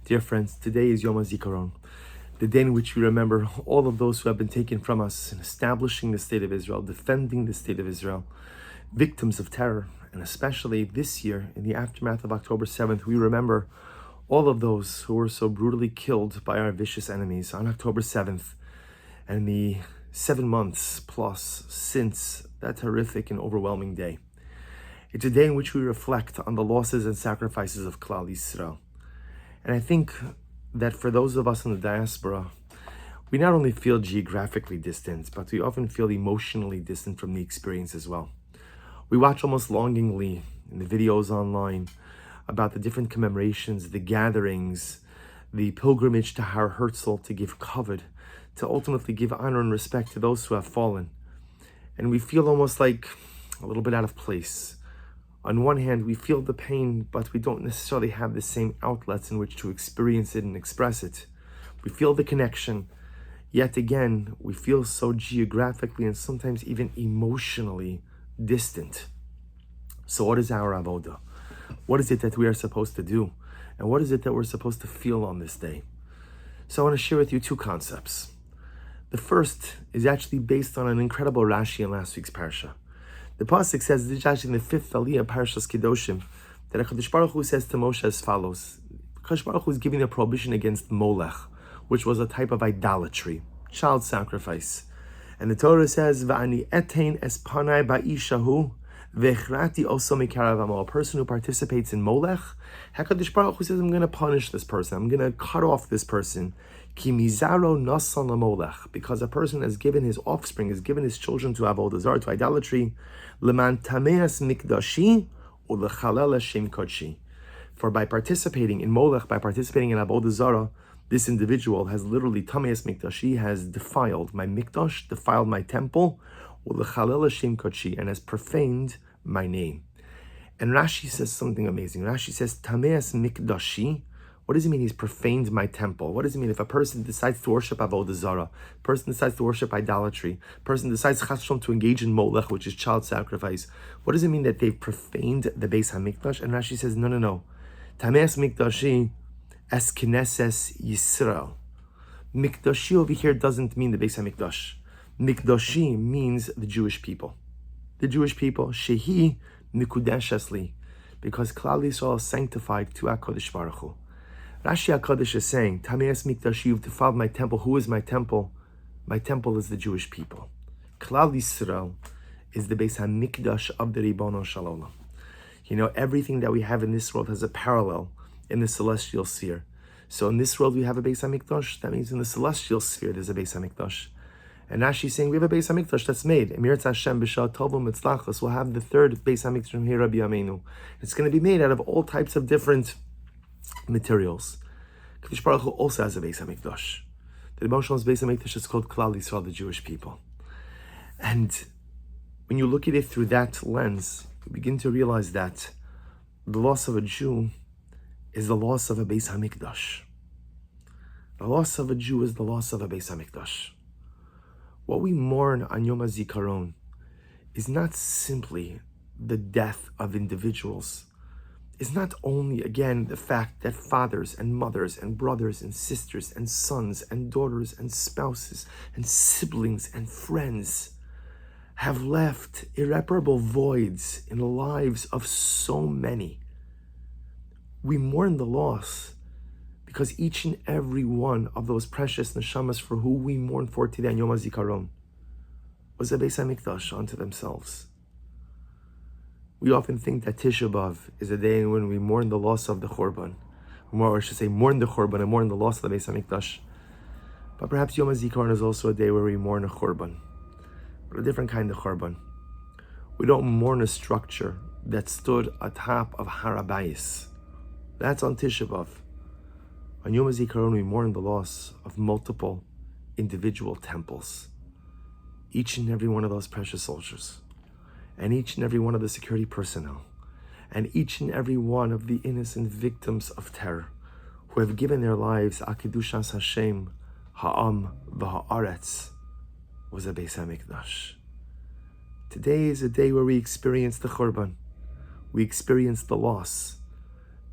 Dear friends, today is Yom Hazikaron, the day in which we remember all of those who have been taken from us in establishing the state of Israel, defending the state of Israel, victims of terror. And especially this year, in the aftermath of October 7th, we remember all of those who were so brutally killed by our vicious enemies on October 7th, and the 7 months plus since that horrific and overwhelming day. It's a day in which we reflect on the losses and sacrifices of Klal Yisrael. And I think that for those of us in the diaspora, we not only feel geographically distant, but we often feel emotionally distant from the experience as well. We watch almost longingly in the videos online about the different commemorations, the gatherings, the pilgrimage to Har Herzl to give kavod, to ultimately give honor and respect to those who have fallen. And we feel almost like a little bit out of place. On one hand, we feel the pain, but we don't necessarily have the same outlets in which to experience it and express it. We feel the connection, yet again, we feel so geographically and sometimes even emotionally distant. So what is our avoda? What is it that we are supposed to do? And what is it that we're supposed to feel on this day? So I want to share with you two concepts. The first is actually based on an incredible Rashi in last week's parsha. The pasuk says, this is actually in the 5th aliyah, Parshas Kedoshim, that HaKadosh Baruch Hu says to Moshe as follows. HaKadosh Baruch Hu is giving a prohibition against Molech, which was a type of idolatry, child sacrifice. And the Torah says, Va'ani etein es panai ba'ishahu, v'echrati oso mikarav amo. A person who participates in Molech, HaKadosh Baruch Hu says, I'm going to punish this person. I'm going to cut off this person. Ki mizaro nasan lamolech, because a person has given his offspring, has given his children to avodah zarah, to idolatry. Leman tameas mikdashi ulechalel shem kodshi. For by participating in Molech, by participating in avodah zarah, this individual has literally tameas mikdashi, has defiled my mikdash, defiled my temple, ulechalel shem kodshi, and has profaned my name. And Rashi says something amazing. Rashi says tameas mikdashi. What does it mean he's profaned my temple? What does it mean if a person decides to worship avodah zarah, a person decides to worship idolatry, a person decides to engage in molech, which is child sacrifice? What does it mean that they've profaned the Beis HaMikdash? And Rashi says, no. Tameas mikdashi es knesses Yisrael. Mikdashi over here doesn't mean the Beis HaMikdash. Mikdashi means the Jewish people. The Jewish people, shehi mikudesh li, because Klal Yisrael is sanctified to HaKadosh Baruch Hu. Rashi HaKadosh is saying, Tameas mikdash, you've defiled my temple. Who is my temple? My temple is the Jewish people. Klal Yisrael is the Beis HaMikdash of the Ribono Shel Olam. You know, everything that we have in this world has a parallel in the celestial sphere. So in this world we have a Beis HaMikdash. That means in the celestial sphere there's a Beis HaMikdash. And Rashi is saying we have a Beis HaMikdash that's made. Emir Hashem b'shah tovim mitzlachos. We'll have the third Beis HaMikdash from here, Rabbi Yameinu. It's going to be made out of all types of different materials. Kadosh Baruch Hu also has a Beis HaMikdash. The Rebbe Shalom's Beis HaMikdash is called Klal Yisrael, the Jewish people. And when you look at it through that lens, you begin to realize that the loss of a Jew is the loss of a Beis HaMikdash. The loss of a Jew is the loss of a Beis HaMikdash. What we mourn on Yom HaZikaron is not simply the death of individuals. Is not only, again, the fact that fathers and mothers and brothers and sisters and sons and daughters and spouses and siblings and friends have left irreparable voids in the lives of so many. We mourn the loss because each and every one of those precious neshamas for who we mourn for today on Yom HaZikaron was a Beis HaMikdash unto themselves. We often think that Tisha B'Av is a day when we mourn the loss of the Churban. Or I should say, mourn the Churban and mourn the loss of the Beis HaMikdash. But perhaps Yom HaZikaron is also a day where we mourn a Churban, but a different kind of Churban. We don't mourn a structure that stood atop of Har HaBayis. That's on Tisha B'Av. On Yom HaZikaron, we mourn the loss of multiple individual temples. Each and every one of those precious soldiers, and each and every one of the security personnel, and each and every one of the innocent victims of terror who have given their lives, Akidushas Hashem, Ha'am, V'Ha'aretz, was a Beis HaMikdash. Today is a day where we experience the Churban. We experience the loss.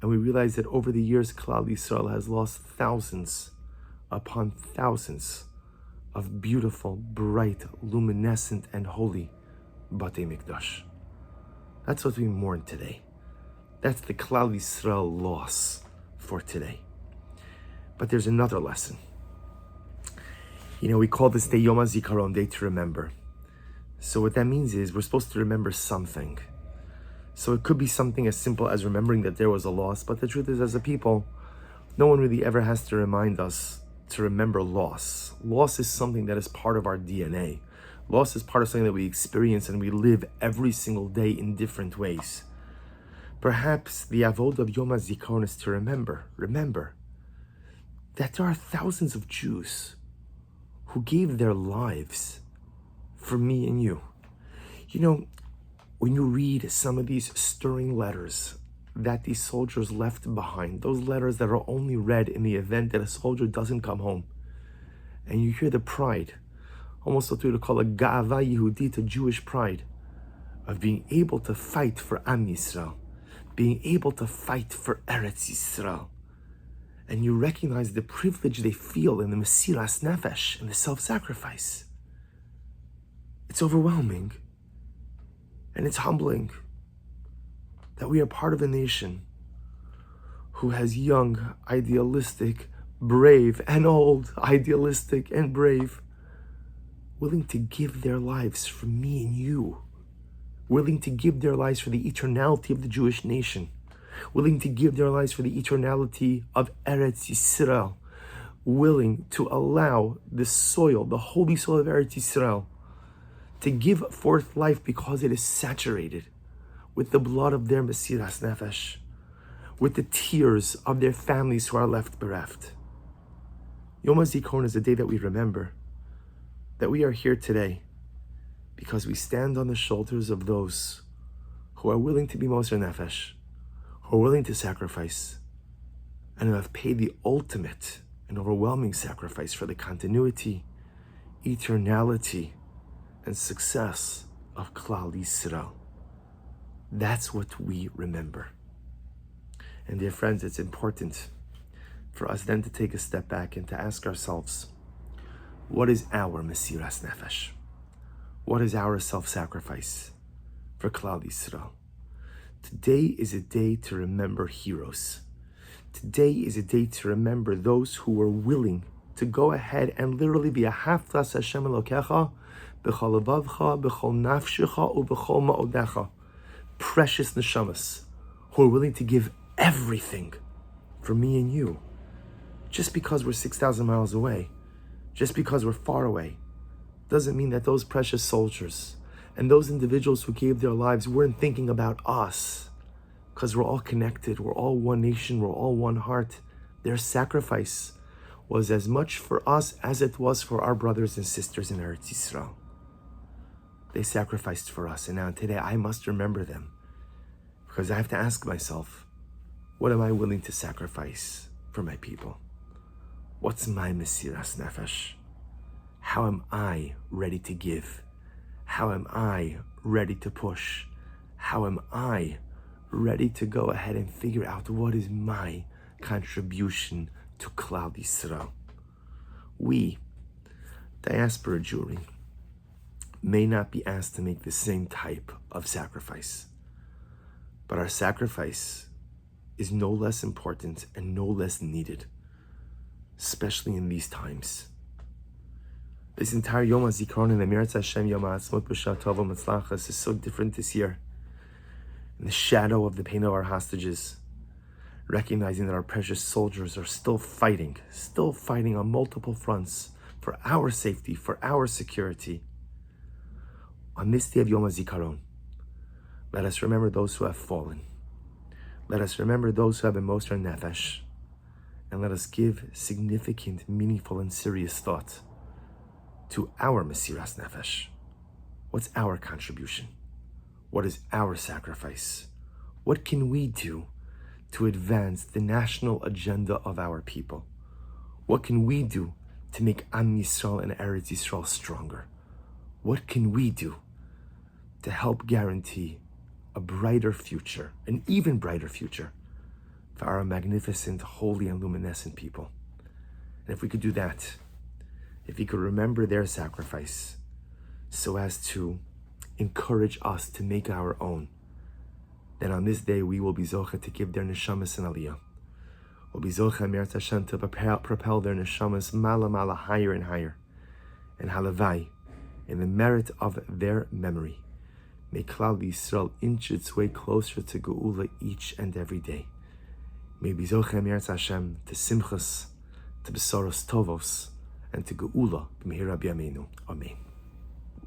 And we realize that over the years, Klal Yisrael has lost thousands upon thousands of beautiful, bright, luminescent, and holy Batei Mikdash. That's what we mourn today. That's the Klal Yisrael loss for today. But there's another lesson. We call this day Yom Hazikaron, day to remember. So what that means is we're supposed to remember something. So it could be something as simple as remembering that there was a loss, but the truth is, as a people, no one really ever has to remind us to remember loss. Loss is something that is part of our DNA. Loss is part of something that we experience and we live every single day in different ways. Perhaps the avod of Yom HaZikaron is to remember that there are thousands of Jews who gave their lives for me and you. When you read some of these stirring letters that these soldiers left behind, those letters that are only read in the event that a soldier doesn't come home, and you hear the pride, almost what we would call a ga'ava Yehudit, a Jewish pride, of being able to fight for Am Yisrael, being able to fight for Eretz Yisrael, and you recognize the privilege they feel in the Mesiras Nefesh, in the self-sacrifice. It's overwhelming. And it's humbling that we are part of a nation who has young, idealistic, brave, and old, idealistic and brave, willing to give their lives for me and you, willing to give their lives for the eternality of the Jewish nation, willing to give their lives for the eternality of Eretz Yisrael, willing to allow the soil, the holy soil of Eretz Yisrael, to give forth life because it is saturated with the blood of their Mesiras Nefesh, with the tears of their families who are left bereft. Yom HaZikaron is a day that we remember that we are here today because we stand on the shoulders of those who are willing to be Moser Nefesh, who are willing to sacrifice, and who have paid the ultimate and overwhelming sacrifice for the continuity, eternality, and success of Klal Yisrael. That's what we remember. And dear friends, it's important for us then to take a step back and to ask ourselves, what is our Mesiras Nefesh? What is our self-sacrifice for Klal Yisrael? Today is a day to remember heroes. Today is a day to remember those who were willing to go ahead and literally be a Haftas Hashem Elokecha, B'chol levavcha, b'chol nafshecha, u'b'chol ma'odecha. Precious neshamas who are willing to give everything for me and you. Just because we're 6,000 miles away, just because we're far away, doesn't mean that those precious soldiers and those individuals who gave their lives weren't thinking about us. Because we're all connected, we're all one nation, we're all one heart. Their sacrifice was as much for us as it was for our brothers and sisters in Eretz Yisrael. They sacrificed for us, and now today I must remember them because I have to ask myself, what am I willing to sacrifice for my people? What's my Mesiras Nefesh? How am I ready to give? How am I ready to push? How am I ready to go ahead and figure out what is my contribution to Klal Yisrael? We, diaspora Jewry, may not be asked to make the same type of sacrifice, but our sacrifice is no less important and no less needed, especially in these times. This entire Yom HaZikaron and the Emirat Hashem Yom HaAtzmaut B'Shah Tova Matzlachas is so different this year. In the shadow of the pain of our hostages, recognizing that our precious soldiers are still fighting on multiple fronts for our safety, for our security. On this day of Yom HaZikaron, let us remember those who have fallen. Let us remember those who have been Moser Nefesh. And let us give significant, meaningful, and serious thought to our Mesiras Nefesh. What's our contribution? What is our sacrifice? What can we do to advance the national agenda of our people? What can we do to make Am Yisrael and Eretz Yisrael stronger? What can we do to help guarantee a brighter future, an even brighter future for our magnificent, holy, and luminescent people. And if we could do that, if we could remember their sacrifice so as to encourage us to make our own, then on this day we will be zocheh to give their neshamas in aliyah. We'll be zocheh Me'eretz Hashem to propel their neshamas mala higher and higher. And halavai, in the merit of their memory, may Klal Yisrael inch its way closer to Geula each and every day. May be zocheh Me'eretz Hashem to simchas, to besoros tovos, and to Geula b'mehira b'yameinu. Amen.